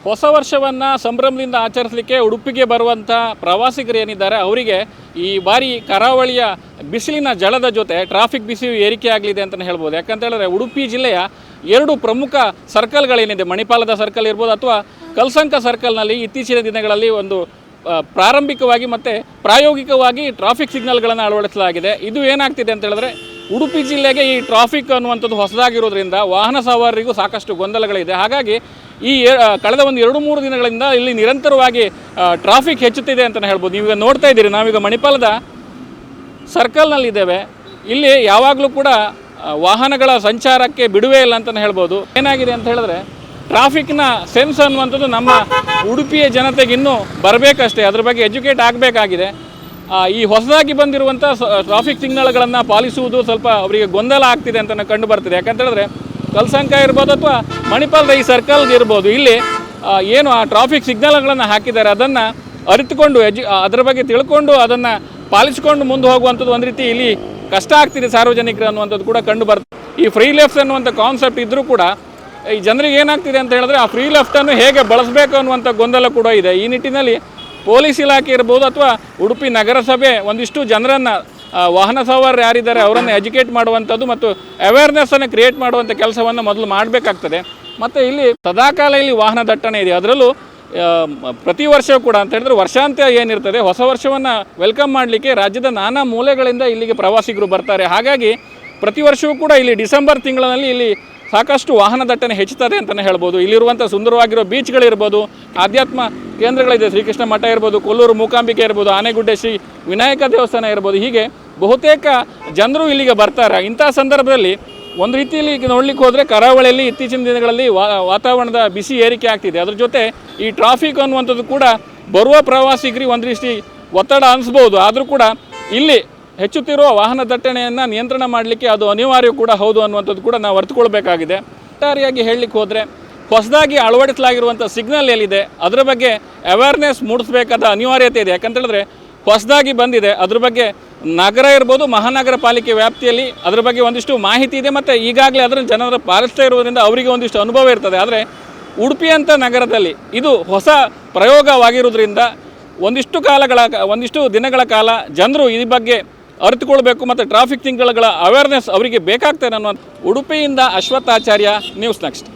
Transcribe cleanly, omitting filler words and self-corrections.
ಹೊಸ ವರ್ಷವನ್ನು ಸಂಭ್ರಮದಿಂದ ಆಚರಿಸಲಿಕ್ಕೆ ಉಡುಪಿಗೆ ಬರುವಂಥ ಪ್ರವಾಸಿಗರು ಏನಿದ್ದಾರೆ ಅವರಿಗೆ ಈ ಬಾರಿ ಕರಾವಳಿಯ ಬಿಸಿಲಿನ ಜಳದ ಜೊತೆ ಟ್ರಾಫಿಕ್ ಬಿಸಿಲು ಏರಿಕೆ ಆಗಲಿದೆ ಅಂತಲೇ ಹೇಳ್ಬೋದು. ಯಾಕಂತ ಹೇಳಿದ್ರೆ ಉಡುಪಿ ಜಿಲ್ಲೆಯ ಎರಡು ಪ್ರಮುಖ ಸರ್ಕಲ್ಗಳೇನಿದೆ, ಮಣಿಪಾಲದ ಸರ್ಕಲ್ ಇರ್ಬೋದು ಅಥವಾ ಕಲ್ಸಂಕ ಸರ್ಕಲ್ನಲ್ಲಿ ಇತ್ತೀಚಿನ ದಿನಗಳಲ್ಲಿ ಒಂದು ಪ್ರಾರಂಭಿಕವಾಗಿ ಮತ್ತು ಪ್ರಾಯೋಗಿಕವಾಗಿ ಟ್ರಾಫಿಕ್ ಸಿಗ್ನಲ್ಗಳನ್ನು ಅಳವಡಿಸಲಾಗಿದೆ. ಇದು ಏನಾಗ್ತಿದೆ ಅಂತ ಹೇಳಿದ್ರೆ ಉಡುಪಿ ಜಿಲ್ಲೆಗೆ ಈ ಟ್ರಾಫಿಕ್ ಅನ್ನುವಂಥದ್ದು ಹೊಸದಾಗಿರೋದ್ರಿಂದ ವಾಹನ ಸವಾರರಿಗೂ ಸಾಕಷ್ಟು ಗೊಂದಲಗಳಿದೆ. ಹಾಗಾಗಿ ಈ ಕಳೆದ ಒಂದು 2-3 ದಿನಗಳಿಂದ ಇಲ್ಲಿ ನಿರಂತರವಾಗಿ ಟ್ರಾಫಿಕ್ ಹೆಚ್ಚುತ್ತಿದೆ ಅಂತಲೇ ಹೇಳ್ಬೋದು. ನೀವೀಗ ನೋಡ್ತಾ ಇದ್ದೀರಿ, ನಾವೀಗ ಮಣಿಪಾಲದ ಸರ್ಕಲ್ನಲ್ಲಿದ್ದೇವೆ. ಇಲ್ಲಿ ಯಾವಾಗಲೂ ಕೂಡ ವಾಹನಗಳ ಸಂಚಾರಕ್ಕೆ ಬಿಡುವೇ ಇಲ್ಲ ಅಂತಲೇ ಹೇಳ್ಬೋದು. ಏನಾಗಿದೆ ಅಂತ ಹೇಳಿದ್ರೆ ಟ್ರಾಫಿಕ್ನ ಸೆನ್ಸ್ ಅನ್ನುವಂಥದ್ದು ನಮ್ಮ ಉಡುಪಿಯ ಜನತೆಗೆ ಇನ್ನೂ ಬರಬೇಕಷ್ಟೇ, ಅದ್ರ ಬಗ್ಗೆ ಎಜುಕೇಟ್ ಆಗಬೇಕಾಗಿದೆ. ಈ ಹೊಸದಾಗಿ ಬಂದಿರುವಂಥ ಟ್ರಾಫಿಕ್ ಸಿಗ್ನಲ್ಗಳನ್ನು ಪಾಲಿಸುವುದು ಸ್ವಲ್ಪ ಅವರಿಗೆ ಗೊಂದಲ ಆಗ್ತಿದೆ ಅಂತ ಕಂಡು ಬರ್ತಿದೆ. ಯಾಕಂತ ಹೇಳಿದ್ರೆ ಕಲ್ಸಂಕ ಇರ್ಬೋದು ಅಥವಾ ಮಣಿಪಾಲದ ಈ ಸರ್ಕಲ್ಗೆ ಇರ್ಬೋದು, ಇಲ್ಲಿ ಏನು ಆ ಟ್ರಾಫಿಕ್ ಸಿಗ್ನಲ್ಗಳನ್ನು ಹಾಕಿದ್ದಾರೆ ಅದನ್ನು ಅರಿತುಕೊಂಡು ಅದರ ಬಗ್ಗೆ ತಿಳ್ಕೊಂಡು ಅದನ್ನು ಪಾಲಿಸಿಕೊಂಡು ಮುಂದೆ ಹೋಗುವಂಥದ್ದು ಒಂದು ರೀತಿ ಇಲ್ಲಿ ಕಷ್ಟ ಆಗ್ತಿದೆ ಸಾರ್ವಜನಿಕರು ಅನ್ನುವಂಥದ್ದು ಕೂಡ ಕಂಡು ಬರ್ತದೆ. ಈ ಫ್ರೀ ಲೆಫ್ಟ್ ಅನ್ನುವಂಥ ಕಾನ್ಸೆಪ್ಟ್ ಇದ್ದರೂ ಕೂಡ ಈ ಜನರಿಗೆ ಏನಾಗ್ತಿದೆ ಅಂತ ಹೇಳಿದ್ರೆ ಆ ಫ್ರೀ ಲೆಫ್ಟನ್ನು ಹೇಗೆ ಬಳಸಬೇಕು ಅನ್ನುವಂಥ ಗೊಂದಲ ಕೂಡ ಇದೆ. ಈ ನಿಟ್ಟಿನಲ್ಲಿ ಪೊಲೀಸ್ ಇಲಾಖೆ ಇರ್ಬೋದು ಅಥವಾ ಉಡುಪಿ ನಗರಸಭೆ ಒಂದಿಷ್ಟು ಜನರನ್ನು, ವಾಹನ ಸವಾರರು ಯಾರಿದ್ದಾರೆ ಅವರನ್ನು ಎಜುಕೇಟ್ ಮಾಡುವಂಥದ್ದು ಮತ್ತು ಅವೇರ್ನೆಸ್ಸನ್ನು ಕ್ರಿಯೇಟ್ ಮಾಡುವಂಥ ಕೆಲಸವನ್ನು ಮೊದಲು ಮಾಡಬೇಕಾಗ್ತದೆ. ಮತ್ತು ಇಲ್ಲಿ ಸದಾಕಾಲ ಇಲ್ಲಿ ವಾಹನ ದಟ್ಟಣೆ ಇದೆ. ಅದರಲ್ಲೂ ಪ್ರತಿ ವರ್ಷವೂ ಕೂಡ ಅಂತ ಹೇಳಿದ್ರೆ ವರ್ಷಾಂತ್ಯ ಏನಿರ್ತದೆ, ಹೊಸ ವರ್ಷವನ್ನು ವೆಲ್ಕಮ್ ಮಾಡಲಿಕ್ಕೆ ರಾಜ್ಯದ ನಾನಾ ಮೂಲೆಗಳಿಂದ ಇಲ್ಲಿಗೆ ಪ್ರವಾಸಿಗರು ಬರ್ತಾರೆ. ಹಾಗಾಗಿ ಪ್ರತಿ ವರ್ಷವೂ ಕೂಡ ಇಲ್ಲಿ ಡಿಸೆಂಬರ್ ತಿಂಗಳಲ್ಲಿ ಇಲ್ಲಿ ಸಾಕಷ್ಟು ವಾಹನ ದಟ್ಟಣೆ ಹೆಚ್ಚುತ್ತದೆ ಅಂತಲೇ ಹೇಳ್ಬೋದು. ಇಲ್ಲಿರುವಂಥ ಸುಂದರವಾಗಿರೋ ಬೀಚ್ಗಳಿರ್ಬೋದು, ಆಧ್ಯಾತ್ಮ ಕೇಂದ್ರಗಳಿದೆ, ಶ್ರೀಕೃಷ್ಣ ಮಠ ಇರ್ಬೋದು, ಕೊಲ್ಲೂರು ಮೂಕಾಂಬಿಕೆ ಇರ್ಬೋದು, ಆನೆಗುಡ್ಡೆ ಶ್ರೀ ವಿನಾಯಕ ದೇವಸ್ಥಾನ ಇರ್ಬೋದು, ಹೀಗೆ ಬಹುತೇಕ ಜನರು ಇಲ್ಲಿಗೆ ಬರ್ತಾರೆ. ಇಂಥ ಸಂದರ್ಭದಲ್ಲಿ ಒಂದು ರೀತಿಯಲ್ಲಿ ನೋಡ್ಲಿಕ್ಕೆ ಹೋದರೆ ಕರಾವಳಿಯಲ್ಲಿ ಇತ್ತೀಚಿನ ದಿನಗಳಲ್ಲಿ ವಾತಾವರಣದ ಬಿಸಿ ಏರಿಕೆ ಆಗ್ತಿದೆ. ಅದ್ರ ಜೊತೆ ಈ ಟ್ರಾಫಿಕ್ ಅನ್ನುವಂಥದ್ದು ಕೂಡ ಬರುವ ಪ್ರವಾಸಿಗರಿಗೆ ಒಂದು ರೀತಿ ಒತ್ತಡ ಅನಿಸ್ಬೋದು. ಆದರೂ ಕೂಡ ಇಲ್ಲಿ ಹೆಚ್ಚುತ್ತಿರುವ ವಾಹನ ದಟ್ಟಣೆಯನ್ನು ನಿಯಂತ್ರಣ ಮಾಡಲಿಕ್ಕೆ ಅದು ಅನಿವಾರ್ಯ ಕೂಡ ಹೌದು ಅನ್ನುವಂಥದ್ದು ಕೂಡ ನಾವು ಅರ್ಥಕೊಳ್ಬೇಕಾಗಿದೆ. ಒಟ್ಟಾರೆಯಾಗಿ ಹೇಳಲಿಕ್ಕೆ ಹೋದರೆ ಹೊಸದಾಗಿ ಅಳವಡಿಸಲಾಗಿರುವಂಥ ಸಿಗ್ನಲ್ ಎಲ್ಲಿದೆ ಅದರ ಬಗ್ಗೆ ಅವೇರ್ನೆಸ್ ಮೂಡಿಸಬೇಕಾದ ಅನಿವಾರ್ಯತೆ ಇದೆ. ಯಾಕಂತೇಳಿದ್ರೆ ಹೊಸದಾಗಿ ಬಂದಿದೆ, ಅದ್ರ ಬಗ್ಗೆ ನಗರ ಇರ್ಬೋದು, ಮಹಾನಗರ ಪಾಲಿಕೆ ವ್ಯಾಪ್ತಿಯಲ್ಲಿ ಅದರ ಬಗ್ಗೆ ಒಂದಿಷ್ಟು ಮಾಹಿತಿ ಇದೆ ಮತ್ತು ಈಗಾಗಲೇ ಅದನ್ನು ಜನರು ಪಾಲಿಸ್ತಾ ಇರೋದ್ರಿಂದ ಅವರಿಗೆ ಒಂದಿಷ್ಟು ಅನುಭವ ಇರ್ತದೆ. ಆದರೆ ಉಡುಪಿಯಂಥ ನಗರದಲ್ಲಿ ಇದು ಹೊಸ ಪ್ರಯೋಗವಾಗಿರೋದ್ರಿಂದ ಒಂದಿಷ್ಟು ದಿನಗಳ ಕಾಲ ಜನರು ಈ ಬಗ್ಗೆ ಅರಿತುಕೊಳ್ಬೇಕು ಮತ್ತು ಟ್ರಾಫಿಕ್ ಸಿಗ್ನಲ್ಗಳ ಅವೇರ್ನೆಸ್ ಅವರಿಗೆ ಬೇಕಾಗ್ತದೆ ಅನ್ನುವಂಥ. ಉಡುಪಿಯಿಂದ ಅಶ್ವತ್ಥಾಚಾರ್ಯ, ನ್ಯೂಸ್ ನೆಕ್ಸ್ಟ್.